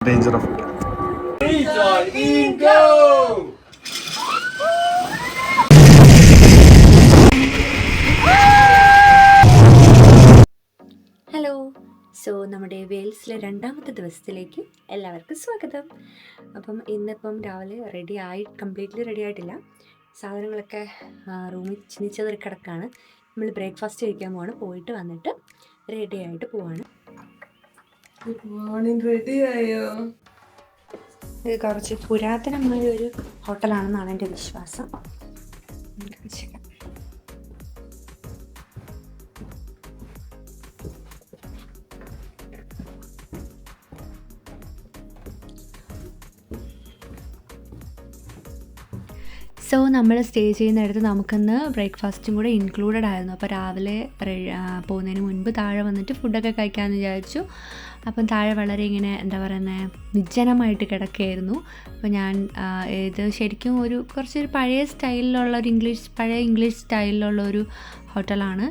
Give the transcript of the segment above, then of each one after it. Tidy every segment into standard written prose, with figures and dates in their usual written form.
Danger of it. Hello, so നമ്മുടെ വെയിൽസിലെ രണ്ടാമത്തെ ദിവസത്തിലേക്ക് എല്ലാവർക്കും സ്വാഗതം. അപ്പം ഇന്നിപ്പം രാവിലെ കംപ്ലീറ്റ്ലി റെഡി ആയിട്ടില്ല. സാധനങ്ങളൊക്കെ റൂമിൽ ചിന്നിച്ചതിൽ കിടക്കാണ്. നമ്മൾ ബ്രേക്ക്ഫാസ്റ്റ് കഴിക്കാൻ പോവാണ്. പോയിട്ട് വന്നിട്ട് റെഡി ആയിട്ട് പോവാണ്. Good morning. റെഡി ആയോ? ഇത് കുറച്ച് പുരാതനമായ ഒരു ഹോട്ടലാണെന്നാണ് എൻ്റെ വിശ്വാസം. സോ നമ്മൾ സ്റ്റേ ചെയ്യുന്നിടത്ത് നമുക്കിന്ന് ബ്രേക്ക്ഫാസ്റ്റും കൂടെ ഇൻക്ലൂഡഡ് ആയിരുന്നു. അപ്പോൾ രാവിലെ പോകുന്നതിന് മുൻപ് താഴെ വന്നിട്ട് ഫുഡൊക്കെ കഴിക്കാമെന്ന് വിചാരിച്ചു. അപ്പം താഴെ വളരെ ഇങ്ങനെ എന്താ പറയുന്നത്, വിജനമായിട്ട് കിടക്കുകയായിരുന്നു. അപ്പോൾ ഞാൻ ഇത് ശരിക്കും കുറച്ചൊരു പഴയ സ്റ്റൈലിലുള്ള പഴയ ഇംഗ്ലീഷ് സ്റ്റൈലിലുള്ള ഒരു ഹോട്ടലാണ്.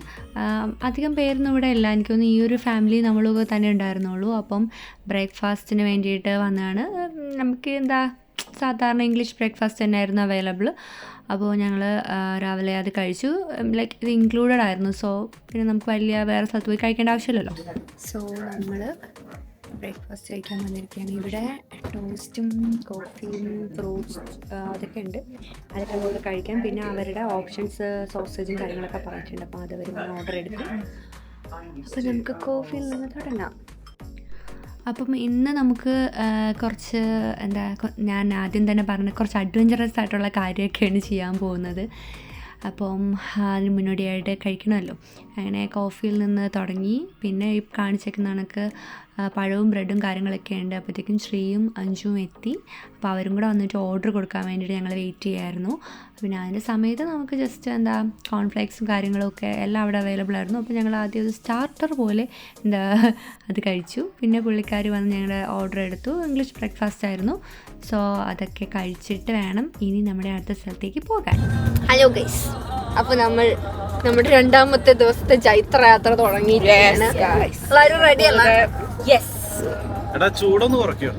അധികം പേരൊന്നും ഇവിടെ ഇല്ല. എനിക്കൊന്ന് ഈ ഒരു ഫാമിലി നമ്മളൊക്കെ തന്നെ ഉണ്ടായിരുന്നുള്ളൂ. അപ്പം ബ്രേക്ക്ഫാസ്റ്റിന് വേണ്ടിയിട്ട് വന്നതാണ്. നമുക്ക് സാധാരണ ഇംഗ്ലീഷ് ബ്രേക്ക്ഫാസ്റ്റ് തന്നെയായിരുന്നു അവൈലബിൾ. അപ്പോൾ ഞങ്ങൾ രാവിലെ അത് കഴിച്ചു. ലൈക്ക് ഇത് ഇൻക്ലൂഡഡ് ആയിരുന്നു. സോ പിന്നെ നമുക്ക് വേറെ സ്ഥലത്ത് പോയി കഴിക്കേണ്ട ആവശ്യമില്ലല്ലോ. സോ നമ്മൾ ബ്രേക്ക്ഫാസ്റ്റ് കഴിക്കാൻ വന്നിരിക്കുകയാണ്. ഇവിടെ ടോസ്റ്റും കോഫിയും ഫ്രൂട്ട്സ് അതൊക്കെ ഉണ്ട്. അതൊക്കെ നമുക്ക് കഴിക്കാം. പിന്നെ അവരുടെ ഓപ്ഷൻസ് സോസേജും കാര്യങ്ങളൊക്കെ പറഞ്ഞിട്ടുണ്ട്. അപ്പോൾ അത് വരുമ്പോൾ ഓർഡർ എടുക്കും. അപ്പോൾ നമുക്ക് കോഫിയിൽ നിന്ന് തുടങ്ങാം. അപ്പം ഇന്ന് നമുക്ക് കുറച്ച് ഞാൻ ആദ്യം തന്നെ പറഞ്ഞ കുറച്ച് അഡ്വഞ്ചറസ് ആയിട്ടുള്ള കാര്യമൊക്കെയാണ് ചെയ്യാൻ പോകുന്നത്. അപ്പം അതിന് മുന്നോടിയായിട്ട് കഴിക്കണമല്ലോ. അങ്ങനെ കോഫിയിൽ നിന്ന് തുടങ്ങി. പിന്നെ ഈ കാണിച്ചേക്കുന്ന കണക്ക് പഴവും ബ്രെഡും കാര്യങ്ങളൊക്കെ ഉണ്ട്. അപ്പോഴത്തേക്കും ശ്രീയും അഞ്ജുവും എത്തി. അപ്പോൾ അവരും കൂടെ വന്നിട്ട് ഓർഡർ കൊടുക്കാൻ വേണ്ടിയിട്ട് ഞങ്ങൾ വെയിറ്റ് ചെയ്യായിരുന്നു. പിന്നെ അതിൻ്റെ സമയത്ത് നമുക്ക് ജസ്റ്റ് കോൺഫ്ലേക്സും കാര്യങ്ങളൊക്കെ എല്ലാം അവിടെ അവൈലബിൾ ആയിരുന്നു. അപ്പോൾ ഞങ്ങൾ ആദ്യം ഒരു സ്റ്റാർട്ടർ പോലെ അത് കഴിച്ചു. പിന്നെ പുള്ളിക്കാരി വന്ന് ഞങ്ങളുടെ ഓർഡർ എടുത്തു. ഇംഗ്ലീഷ് ബ്രേക്ക്ഫാസ്റ്റ് ആയിരുന്നു. സോ അതൊക്കെ കഴിച്ചിട്ട് വേണം ഇനി നമ്മുടെ അടുത്ത സ്ഥലത്തേക്ക് പോകാൻ. ഹലോ ഗൈസ്, അപ്പോൾ നമ്മുടെ രണ്ടാമത്തെ ദിവസത്തെ ചൈത്രയാത്ര തുടങ്ങിയിരിക്കുകയാണ്. എല്ലാവരും റെഡി അല്ല? യെസ്. എടാ ചൂടൊന്ന് കുറയ്ക്കോ?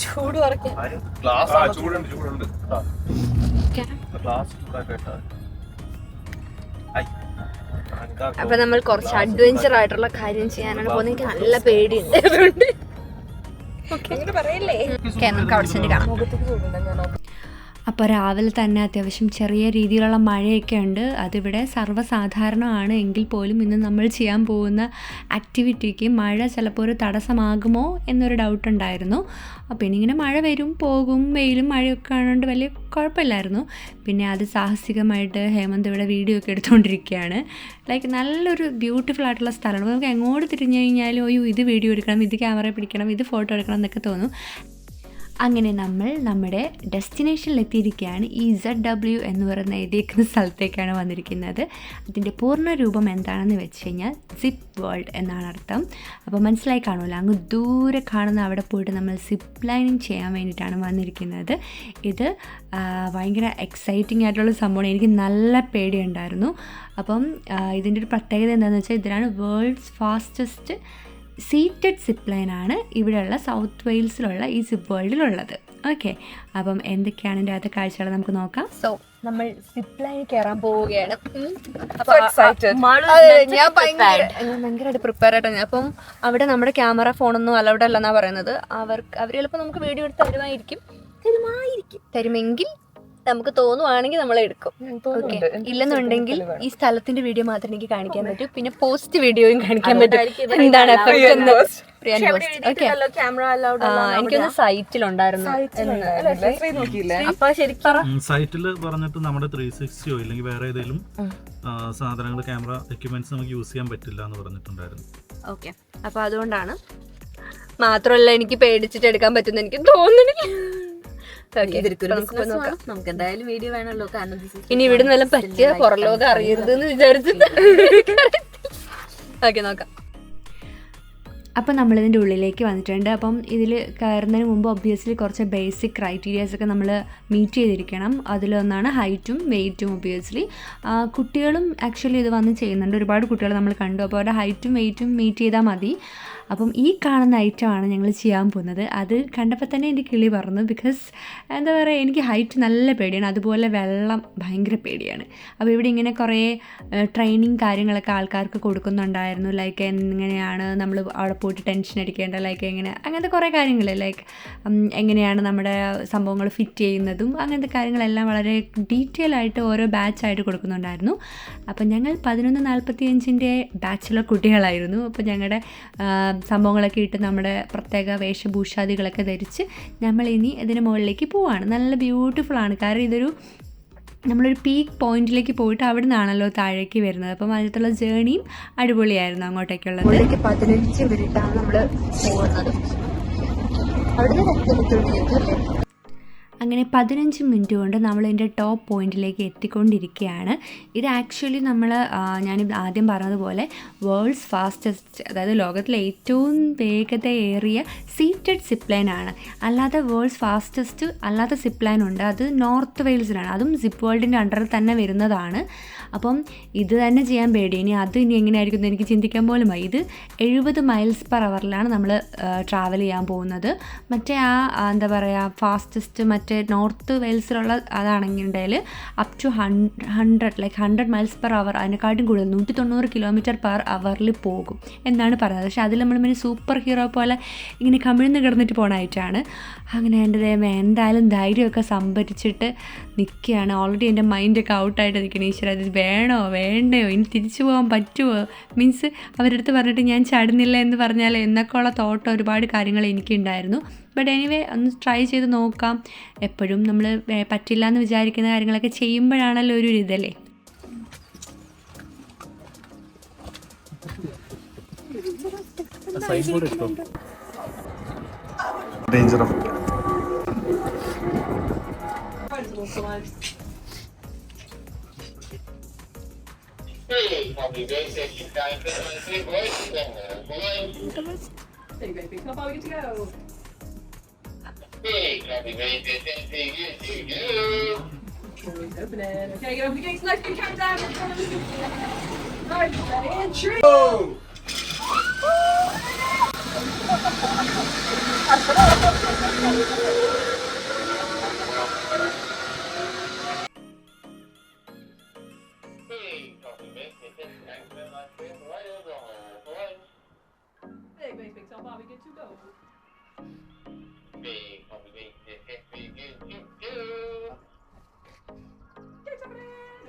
ചൂട് കുറയ്ക്കാൻ അപ്പൊ നമ്മൾ കുറച്ച് അഡ്വഞ്ചർ ആയിട്ടുള്ള കാര്യം ചെയ്യാനാണ് പോകുന്നത്. എനിക്ക് നല്ല പേടിയുണ്ട്. അതുകൊണ്ട് പറയല്ലേ, നമുക്ക് അവിടെ ചെന്ന് കാണാം. അപ്പോൾ രാവിലെ തന്നെ അത്യാവശ്യം ചെറിയ രീതിയിലുള്ള മഴയൊക്കെ ഉണ്ട്. അതിവിടെ സർവ്വസാധാരണമാണ്. എങ്കിൽ പോലും ഇന്ന് നമ്മൾ ചെയ്യാൻ പോകുന്ന ആക്ടിവിറ്റിക്ക് മഴ ചിലപ്പോൾ ഒരു തടസ്സമാകുമോ എന്നൊരു ഡൗട്ട് ഉണ്ടായിരുന്നു. പിന്നെ ഇങ്ങനെ മഴ വരും പോകും, വെയിലും മഴയൊക്കെ ആയതുകൊണ്ട് വലിയ കുഴപ്പമില്ലായിരുന്നു. പിന്നെ അത് സാഹസികമായിട്ട് ഹേമന്ത് ഇവിടെ വീഡിയോ ഒക്കെ എടുത്തുകൊണ്ടിരിക്കുകയാണ്. ലൈക്ക് നല്ലൊരു ബ്യൂട്ടിഫുൾ ആയിട്ടുള്ള സ്ഥലമാണ്. നമുക്ക് എങ്ങോട്ട് തിരിഞ്ഞു കഴിഞ്ഞാലും ഇത് വീഡിയോ എടുക്കണം, ഇത് ക്യാമറ പിടിക്കണം, ഇത് ഫോട്ടോ എടുക്കണം എന്നൊക്കെ തോന്നും. അങ്ങനെ നമ്മൾ നമ്മുടെ ഡെസ്റ്റിനേഷനിലെത്തിയിരിക്കുകയാണ്. ZW എന്ന് പറയുന്ന എഴുതിയിരിക്കുന്ന സ്ഥലത്തേക്കാണ് വന്നിരിക്കുന്നത്. അതിൻ്റെ പൂർണ്ണ രൂപം എന്താണെന്ന് വെച്ച് കഴിഞ്ഞാൽ സിപ്പ് വേൾഡ് എന്നാണ് അർത്ഥം. അപ്പോൾ മനസ്സിലായി കാണുമല്ലോ, അങ്ങ് ദൂരെ കാണുന്ന അവിടെ പോയിട്ട് നമ്മൾ സിപ്പ് ലൈനിങ് ചെയ്യാൻ വേണ്ടിയിട്ടാണ് വന്നിരിക്കുന്നത്. ഇത് ഭയങ്കര എക്സൈറ്റിംഗ് ആയിട്ടുള്ള സംഭവമാണ്. എനിക്ക് നല്ല പേടിയുണ്ടായിരുന്നു. അപ്പം ഇതിൻ്റെ ഒരു പ്രത്യേകത എന്താണെന്ന് വെച്ചാൽ ഇതിലാണ് വേൾഡ്സ് ഫാസ്റ്റസ്റ്റ് സീറ്റഡ് സിപ്പ് ലൈനാണ് ഇവിടെയുള്ള സൗത്ത് വെയിൽസിലുള്ള ഈ സിപ്പ് വേൾഡിലുള്ളത്. ഓക്കെ, അപ്പം എന്തൊക്കെയാണ് ഇതിൻ്റെ അകത്തെ കാഴ്ചകൾ നമുക്ക് നോക്കാം. സോ നമ്മൾ സിപ്പ് ലൈനിൽ കയറാൻ പോവുകയാണ്. ഞാൻ ഭയങ്കരമായിട്ട് പ്രിപ്പയർ ആയിട്ടാണ്. അപ്പം അവിടെ നമ്മുടെ ക്യാമറ ഫോണൊന്നും അലൗഡ് അല്ലെന്നാണ് പറയുന്നത്. അവർ ചിലപ്പോൾ നമുക്ക് വീഡിയോ എടുത്ത് തരുമെങ്കിൽ നമുക്ക് തോന്നുവാണെങ്കിൽ നമ്മൾ എടുക്കും. ഓക്കെ, ഇല്ലെന്നുണ്ടെങ്കിൽ ഈ സ്ഥലത്തിന്റെ വീഡിയോ മാത്രമേ എനിക്ക് കാണിക്കാൻ പറ്റൂ. പിന്നെ പോസ്റ്റ് വീഡിയോയും കാണിക്കാൻ പറ്റും. എന്താണ് എനിക്കൊന്ന് സൈറ്റിലുണ്ടായിരുന്നു. സൈറ്റിൽ പറഞ്ഞിട്ട് നമ്മുടെ 360 ഇല്ലെങ്കിൽ വേറെ ഏതെങ്കിലും സാധനങ്ങൾ ക്യാമറ എക്യുപ്മെന്റ്സ് നമുക്ക് യൂസ് ചെയ്യാൻ പറ്റില്ല എന്ന് പറഞ്ഞിട്ടുണ്ടായിരുന്നു. ഓക്കെ, അപ്പൊ അതുകൊണ്ടാണ്. മാത്രമല്ല എനിക്ക് പേടിച്ചിട്ട് എടുക്കാൻ പറ്റുന്ന എനിക്ക് തോന്നുന്നില്ല. നമുക്ക് എന്തായാലും വീഡിയോ വേണമല്ലോ. കാരണം ഇനി ഇവിടെ നിന്നെല്ലാം പറ്റിയ പുറലോകം അറിയരുത് എന്ന് വിചാരിച്ചിട്ട് ഓക്കെ നോക്കാം. അപ്പം നമ്മളിതിൻ്റെ ഉള്ളിലേക്ക് വന്നിട്ടുണ്ട്. അപ്പം ഇതിൽ കയറുന്നതിന് മുമ്പ് ഒബ്വിയസ്ലി കുറച്ച് ബേസിക് ക്രൈറ്റീരിയാസൊക്കെ നമ്മൾ മീറ്റ് ചെയ്തിരിക്കണം. അതിലൊന്നാണ് ഹൈറ്റും വെയ്റ്റും. ഒബ്വിയസ്ലി കുട്ടികളും ആക്ച്വലി ഇത് വന്ന് ചെയ്യുന്നുണ്ട്. ഒരുപാട് കുട്ടികൾ നമ്മൾ കണ്ടു. അപ്പോൾ അവരുടെ ഹൈറ്റും വെയ്റ്റും മീറ്റ് ചെയ്താൽ മതി. അപ്പം ഈ കാണുന്ന ഐറ്റമാണ് ഞങ്ങൾ ചെയ്യാൻ പോകുന്നത്. അത് കണ്ടപ്പോൾ തന്നെ എൻ്റെ കിളി പറഞ്ഞു. ബിക്കോസ് എന്താ പറയുക, എനിക്ക് ഹൈറ്റ് നല്ല പേടിയാണ്, അതുപോലെ വെള്ളം ഭയങ്കര പേടിയാണ്. അപ്പോൾ ഇവിടെ ഇങ്ങനെ കുറേ ട്രെയിനിങ് കാര്യങ്ങളൊക്കെ ആൾക്കാർക്ക് കൊടുക്കുന്നുണ്ടായിരുന്നു. ലൈക്ക് എങ്ങനെയാണ് നമ്മൾ അവിടെ പോയിട്ട് ടെൻഷൻ അടിക്കേണ്ട, ലൈക്ക് അങ്ങനത്തെ കുറേ കാര്യങ്ങൾ, ലൈക്ക് എങ്ങനെയാണ് നമ്മുടെ സംഭവങ്ങൾ ഫിറ്റ് ചെയ്യുന്നതും അങ്ങനത്തെ കാര്യങ്ങളെല്ലാം വളരെ ഡീറ്റെയിൽ ആയിട്ട് ഓരോ ബാച്ചായിട്ട് കൊടുക്കുന്നുണ്ടായിരുന്നു. അപ്പം ഞങ്ങൾ 11:45 ബാച്ചിലർ കുട്ടികളായിരുന്നു. അപ്പോൾ ഞങ്ങളുടെ സംഭവങ്ങളൊക്കെ ഇട്ട് നമ്മുടെ പ്രത്യേക വേഷഭൂഷാദികളൊക്കെ ധരിച്ച് നമ്മളിനി ഇതിന് മുകളിലേക്ക് പോവുകയാണ്. നല്ല ബ്യൂട്ടിഫുള്ളാണ്. കാരണം നമ്മളൊരു പീക്ക് പോയിന്റിലേക്ക് പോയിട്ട് അവിടെ നിന്നാണല്ലോ താഴേക്ക് വരുന്നത്. അപ്പം അതിനകത്തുള്ള ജേണിയും അടിപൊളിയായിരുന്നു. അങ്ങോട്ടേക്കുള്ളത് 15 മിനിറ്റാണ് നമ്മൾ പോകുന്നത്. അങ്ങനെ 15 മിനിറ്റ് കൊണ്ട് നമ്മൾ ഇതിൻ്റെ ടോപ്പ് പോയിന്റിലേക്ക് എത്തിക്കൊണ്ടിരിക്കുകയാണ്. ഇത് ആക്ച്വലി ഞാൻ ആദ്യം പറഞ്ഞതുപോലെ വേൾഡ്സ് ഫാസ്റ്റസ്റ്റ്, അതായത് ലോകത്തിലെ ഏറ്റവും വേഗതയേറിയ സീറ്റഡ് സിപ്പ് ആണ്. അല്ലാതെ വേൾഡ്സ് ഫാസ്റ്റസ്റ്റ് അല്ലാത്ത സിപ്പ് ലൈൻ ഉണ്ട്, അത് നോർത്ത് വെയിൽസിലാണ്. അതും സിപ്പ് വേൾഡിൻ്റെ അണ്ടറിൽ തന്നെ വരുന്നതാണ്. അപ്പം ഇത് തന്നെ ചെയ്യാൻ പേടി. ഇനി എങ്ങനെയായിരിക്കും എന്ന് എനിക്ക് ചിന്തിക്കാൻ പോലും ആയി. ഇത് 70 മൈൽസ്/ഹവറിലാണ് നമ്മൾ ട്രാവൽ ചെയ്യാൻ പോകുന്നത്. മറ്റേ എന്താ പറയുക, ഫാസ്റ്റസ്റ്റ് മറ്റേ നോർത്ത് വെയിൽസിലുള്ള അതാണെങ്കിലുണ്ടെങ്കിൽ അപ് ടു 100 മൈൽസ്/ഹവർ, അതിനെക്കാട്ടും കൂടുതൽ 190 km/ഹവറിൽ പോകും എന്നാണ് പറയുന്നത്. പക്ഷേ അതിൽ നമ്മൾ സൂപ്പർ ഹീറോ പോലെ ഇങ്ങനെ കമിഴ്ന്ന് കിടന്നിട്ട് പോകണമായിട്ടാണ്. അങ്ങനെ എൻ്റെ എന്തായാലും ധൈര്യമൊക്കെ സംഭരിച്ചിട്ട് നിൽക്കുകയാണ്. ഓൾറെഡി എൻ്റെ മൈൻഡൊക്കെ ഔട്ടായിട്ട് നിൽക്കണം. ഈശ്വര, അത് വേണോ വേണ്ടയോ, ഇനി തിരിച്ചു പോകാൻ പറ്റുമോ, മീൻസ് അവരടുത്ത് പറഞ്ഞിട്ട് ഞാൻ ചാടുന്നില്ല എന്ന് പറഞ്ഞാൽ എന്നൊക്കെയുള്ള തോട്ട് ഒരുപാട് കാര്യങ്ങൾ എനിക്കുണ്ടായിരുന്നു. ബട്ട് എനിവേ ഒന്ന് ട്രൈ ചെയ്ത് നോക്കാം. എപ്പോഴും നമ്മൾ പറ്റില്ല എന്ന് വിചാരിക്കുന്ന കാര്യങ്ങളൊക്കെ ചെയ്യുമ്പോഴാണല്ലോ ഒരു ഇതല്ലേ. Danger of Open it. Okay, get over the gates. Left, count down. Big so far we get to go.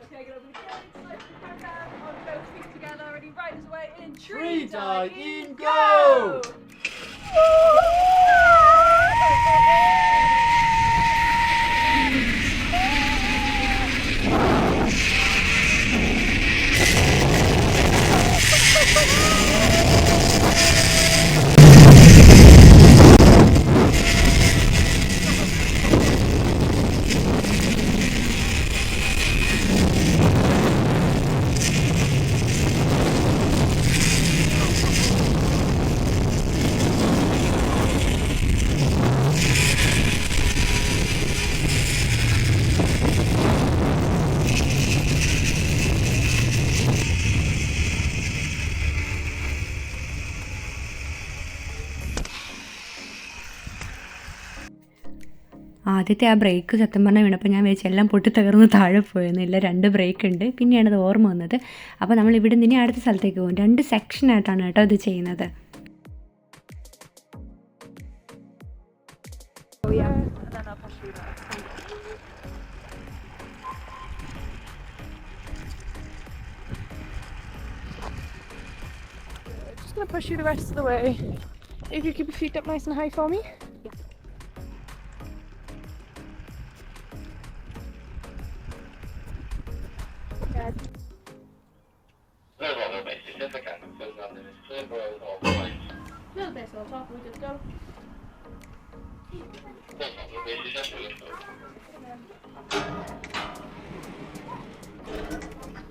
Okay, get over the gates. Left, count down. On the boat, feet together. Ready, riders away in 3, 2, 1, go! ആദ്യത്തെ ആ break സത്യം പറഞ്ഞാൽ വീണപ്പോൾ ഞാൻ വിചാരിച്ചു എല്ലാം പൊട്ടി തകർന്ന് താഴെ പോയെന്നില്ല. 2 ബ്രേക്ക് ഉണ്ട്. പിന്നെയാണത് ഓർമ്മ വന്നത്. അപ്പോൾ നമ്മൾ ഇവിടെ നിന്ന് ഇനി അടുത്ത സ്ഥലത്തേക്ക് പോകും. 2 സെക്ഷനായിട്ടാണ് കേട്ടോ ഇത് ചെയ്യുന്നത്. Just going to push you the rest of the way. If you keep your feet up nice and high for me. Little bit on top, we're good to go.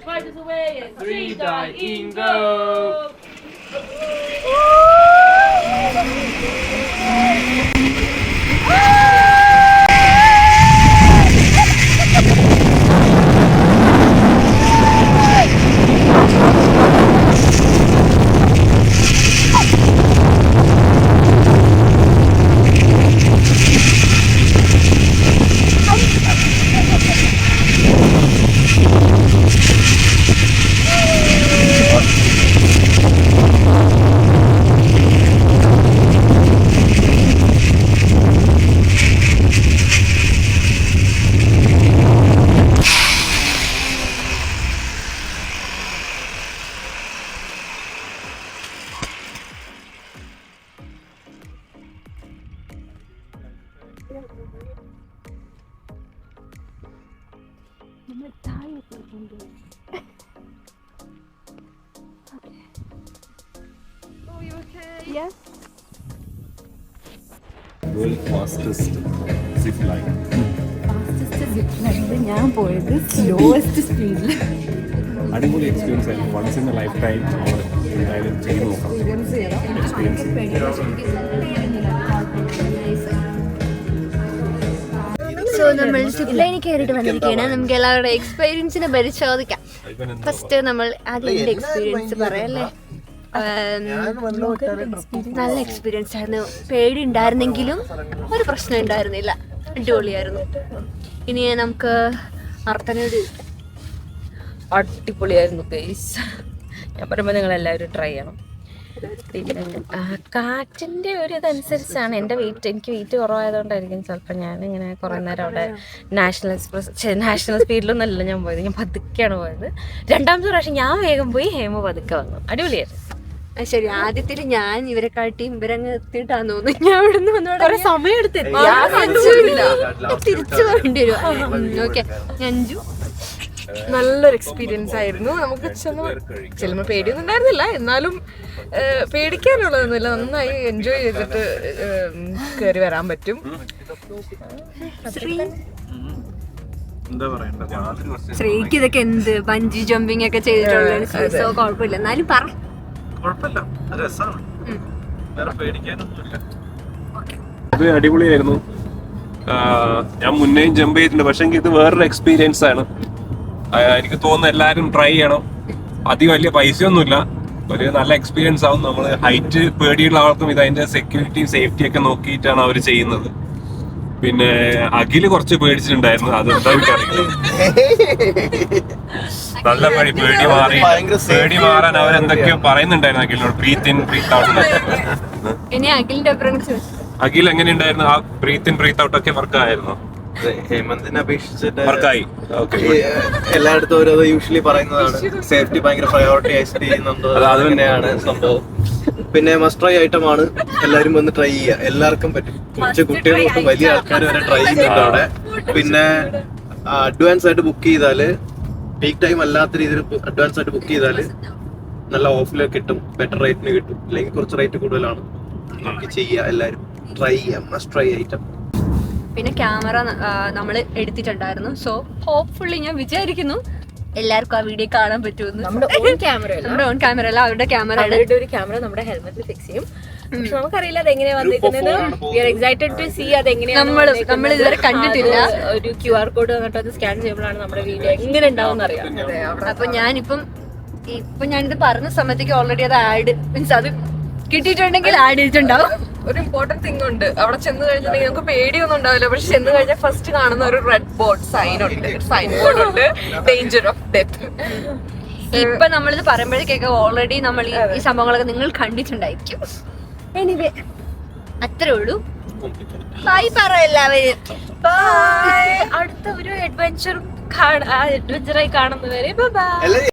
Riders away in 3, 2, 1, go! Yes. World fastest zip line. ഞാൻ പോയത് slowest സ്പീഡിൽ. അടിപൊളി experience ആയിരുന്നു. Once in a life time എന്തായാലും ചെയ്ത് നോക്കാം. Experience so നമ്മൾ zip ലൈനിൽ കയറിയിട്ട് വന്നിരിക്കുകയാണ്. നമുക്ക് എല്ലാവരുടെ എക്സ്പീരിയൻസിനെ പരിശോധിക്കാം. ഫസ്റ്റ് നമ്മൾ ആദ്യം എക്സ്പീരിയൻസ് പറയാം അല്ലേ. നല്ല എക്സ്പീരിയൻസ് ആയിരുന്നു. പേടി ഉണ്ടായിരുന്നെങ്കിലും ഒരു പ്രശ്നം ഉണ്ടായിരുന്നില്ല. അടിപൊളിയായിരുന്നു. ഇനി നമുക്ക് അർത്ഥനോട് അടിപൊളിയായിരുന്നു ഗൈസ്. ഞാൻ പറയുമ്പോൾ നിങ്ങൾ എല്ലാവരും ട്രൈ ചെയ്യണം. പിന്നെ കാറ്റിൻ്റെ ഒരു ഇതനുസരിച്ചാണ് എൻ്റെ വെയിറ്റ്. എനിക്ക് വെയിറ്റ് കുറവായതുകൊണ്ടായിരിക്കും ചിലപ്പോൾ ഞാനിങ്ങനെ കുറേ നേരം അവിടെ നാഷണൽ സ്പീഡിലൊന്നുമല്ല ഞാൻ പോയത്. ഞാൻ പതുക്കെയാണ് പോയത്. രണ്ടാമത്തെ പ്രാവശ്യം ഞാൻ വേഗം പോയി, ഹേമ പതുക്കെ വന്നു. അടിപൊളിയായിരുന്നു. ശരി. ആദ്യത്തിൽ ഞാൻ ഇവരെ കാട്ടിയും ഇവരങ്ങ് എത്തിയിട്ടാന്ന് തോന്നുന്നു. ഞാൻ ഇവിടെ നിന്ന് കുറെ സമയം എടുത്ത് തിരിച്ചു പോകേണ്ടി വരും. ഓക്കെ. അഞ്ചു നല്ലൊരു എക്സ്പീരിയൻസ് ആയിരുന്നു. നമുക്ക് ചെല്ലുമ്പോൾ പേടിയൊന്നും ഉണ്ടായിരുന്നില്ല, എന്നാലും പേടിക്കാനുള്ളതൊന്നുമില്ല. നന്നായി എൻജോയ് ചെയ്തിട്ട് കയറി വരാൻ പറ്റും. ശ്രീക്ക് ഇതൊക്കെ എന്ത് ബഞ്ചി ജമ്പിങ് ഒക്കെ ചെയ്തിട്ടുള്ള സോ കുഴപ്പമില്ല. എന്നാലും പറ. കുഴപ്പമില്ല, രസമാണ്, വേറെ പേടിക്കാനൊന്നുമില്ല. ഇത് അടിപൊളിയായിരുന്നു. ഞാൻ മുന്നേയും ജമ്പ് ചെയ്തിട്ടുണ്ട്, പക്ഷെ എനിക്ക് ഇത് വേറൊരു എക്സ്പീരിയൻസ് ആണ്. എനിക്ക് തോന്നുന്നു എല്ലാവരും ട്രൈ ചെയ്യണം. വലിയ പൈസയൊന്നുമില്ല, ഒരു നല്ല എക്സ്പീരിയൻസ് ആവും. നമ്മൾ ഹൈറ്റ് പേടിയുള്ള ആൾക്കും ഇത് അതിന്റെ സെക്യൂരിറ്റിയും സേഫ്റ്റി ഒക്കെ നോക്കിയിട്ടാണ് അവർ ചെയ്യുന്നത്. പിന്നെ അഖില് കുറച്ച് പേടിച്ചിട്ടുണ്ടായിരുന്നു, അതെന്താ എനിക്കറിയില്ല. നല്ല പേടി മാറാൻ അവരെന്തൊക്കെയോ പറയുന്നുണ്ടായിരുന്നു അഖിലിനോട്. Breathe in breathe out. ഇനി അഖിലിന്റെ അഭിപ്രായം. അഖിൽ എങ്ങനെയുണ്ടായിരുന്നു? ആ ബ്രീത്ത് ഇൻ ബ്രീത്ത് ഔട്ട് ഒക്കെ വർക്ക് ആയിരുന്നു? ഹേമന്തിനെ അപേക്ഷിച്ചിട്ട് വർക്കായി. എല്ലായിടത്തും ഓരോ യൂഷ്വലി പറയുന്നതാണ്, സേഫ്റ്റി ഭയങ്കര പ്രയോറിറ്റി ആയിട്ട് ചെയ്യുന്നുണ്ട്. അതുതന്നെയാണ് സംഭവം. പിന്നെ മസ്റ്റ് ട്രൈ ഐറ്റം ആണ്. എല്ലാവരും വന്ന് ട്രൈ ചെയ്യുക, എല്ലാവർക്കും പറ്റും. കൊച്ചു കുട്ടികൾക്കും വലിയ ആൾക്കാർ വരെ ട്രൈ ചെയ്യുന്നുണ്ട് അവിടെ. പിന്നെ അഡ്വാൻസ് ആയിട്ട് ബുക്ക് ചെയ്താല്, പീക്ക് ടൈം അല്ലാത്ത രീതിയിൽ അഡ്വാൻസ് ആയിട്ട് ബുക്ക് ചെയ്താല് നല്ല ഓഫിലൊക്കെ കിട്ടും, ബെറ്റർ റേറ്റിന് കിട്ടും. അല്ലെങ്കിൽ കുറച്ച് റേറ്റ് കൂടുതലാണ്. നമുക്ക് ചെയ്യുക, എല്ലാവരും ട്രൈ ചെയ്യാം, മസ്റ്റ് ട്രൈ ഐറ്റം. പിന്നെ ക്യാമറ നമ്മൾ എടുത്തിട്ടുണ്ടായിരുന്നു. സോ ഹോപ്പ്ഫുള്ളി ഞാൻ വിചാരിക്കുന്നു എല്ലാവർക്കും ആ വീഡിയോ കാണാൻ പറ്റുമെന്ന്. നമ്മുടെ ഓൺ ക്യാമറ അല്ല, അവരുടെ ക്യാമറ. ഒരു ക്യാമറ നമ്മുടെ ഹെൽമെറ്റിൽ ഫിക്സ് ചെയ്യും. പക്ഷെ നമുക്കറിയില്ല അതെങ്ങനെയാ വന്നിരിക്കുന്നത്. We are excited to see അതെങ്ങനെയാണ്. നമ്മൾ ഇതുവരെ കണ്ടിട്ടില്ല. ഒരു QR കോഡ് വന്നിട്ട് അത് സ്കാൻ ചെയ്യുമ്പോഴാണ് നമ്മുടെ വീഡിയോ എങ്ങനെ ഉണ്ടാവും അറിയാം. അപ്പൊ ഞാനിത് പറഞ്ഞ സമയത്തേക്ക് ഓൾറെഡി അത് ആഡ് മീൻസ് അത് കിട്ടിയിട്ടുണ്ടെങ്കിൽ ആഡ് ചെയ്തിട്ടുണ്ടാവും. ഒരു ഇമ്പോർട്ടന്റ് തിങ് ഉണ്ട്. അവിടെ ചെന്ന് കഴിഞ്ഞിട്ടുണ്ടെങ്കിൽ നമുക്ക് പേടിയൊന്നും ഉണ്ടാവില്ല. പക്ഷെ ചെന്ന് കഴിഞ്ഞാൽ ഫസ്റ്റ് കാണുന്ന ഒരു റെഡ് ബോർഡ് സൈൻ ബോർഡ് ഉണ്ട്, ഡേഞ്ചർ ഓഫ് ഡെത്ത്. ഇപ്പൊ നമ്മളിത് പറയുമ്പോഴേക്കൊക്കെ ഓൾറെഡി നമ്മൾ ഈ സംഭവങ്ങളൊക്കെ നിങ്ങൾ കണ്ടിട്ടുണ്ടായിരിക്കും. എനിവേ അത്രേ ഉള്ളൂ. ബൈ പറ എല്ലാവരും. അടുത്ത ഒരു അഡ്വഞ്ചറായി കാണുന്നവരെ ബൈ.